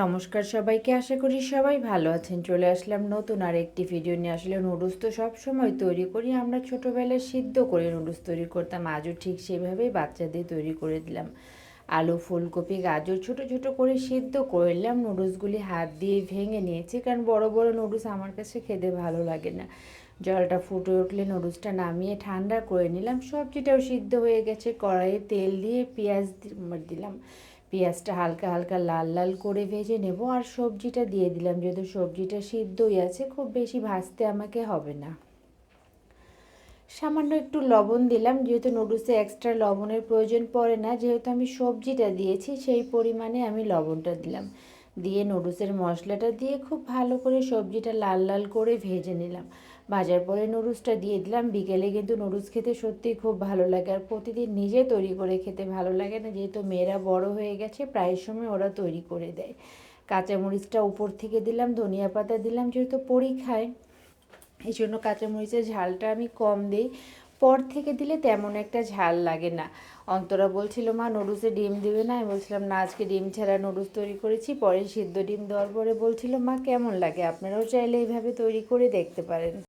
নমস্কার সবাইকে, আশা করি সবাই ভালো আছেন। চলে আসলাম নতুন আর একটি ভিডিও নিয়ে। আসলে নুডলস তো সব সময় তৈরি করি আমরা, ছোটোবেলায় সিদ্ধ করে নুডলস তৈরি করতাম, আজও ঠিক সেভাবেই বাচ্চাদের তৈরি করে দিলাম। আলু, ফুলকপি, গাজর ছোট ছোট করে সিদ্ধ করলাম। নুডলসগুলি হাত দিয়ে ভেঙে নিয়েছি, কারণ বড় বড় নুডলস আমার কাছে খেতে ভালো লাগে না। জলটা ফুটে উঠলে নুডলসটা নামিয়ে ঠান্ডা করে নিলাম। সবজিটাও সিদ্ধ হয়ে গেছে। কড়াইয়ে তেল দিয়ে পেঁয়াজ দিলাম। পেঁয়াজটা হালকা হালকা লাল লাল করে ভেজে নেব, আর সবজিটা দিয়ে দিলাম। যেহেতু সবজিটা সিদ্ধই আছে, খুব বেশি ভাজতে আমাকে হবে না। সামান্য একটু লবণ দিলাম, যেহেতু নুডলসে এক্সট্রা লবণের প্রয়োজন পড়ে না, যেহেতু আমি সবজিটা দিয়েছি সেই পরিমাণে আমি লবণটা দিলাম। দিয়ে নুডলসের মশলাটা দিয়ে খুব ভালো করে সবজিটা লাল লাল করে ভেজে নিলাম। ভাজার পরে নুডলসটা দিয়ে দিলাম। বিকেলে কিন্তু নুডলস খেতে সত্যিই খুব ভালো লাগে, আর প্রতিদিন নিজে তৈরি করে খেতে ভালো লাগে না, যেহেতু মেয়েরা বড় হয়ে গেছে প্রায় সময় ওরা তৈরি করে দেয়। কাঁচামরিচটা উপর থেকে দিলাম, ধনিয়া পাতা দিলাম, যেহেতু পরি খায় এই জন্য কাঁচামরিচের ঝালটা আমি কম দিই। পর থেকে দিলে তেমন একটা ঝাল লাগে না। অন্তরা বলছিল, মা নুডলসে ডিম দিবে না? আমি বলছিলাম না, আজকে ডিম ছাড়া নুডলস তৈরি করেছি। পরে সিদ্ধ ডিম দেওয়ার পরে বলছিল, মা কেমন লাগে? আপনারাও চাইলে এইভাবে তৈরি করে দেখতে পারেন।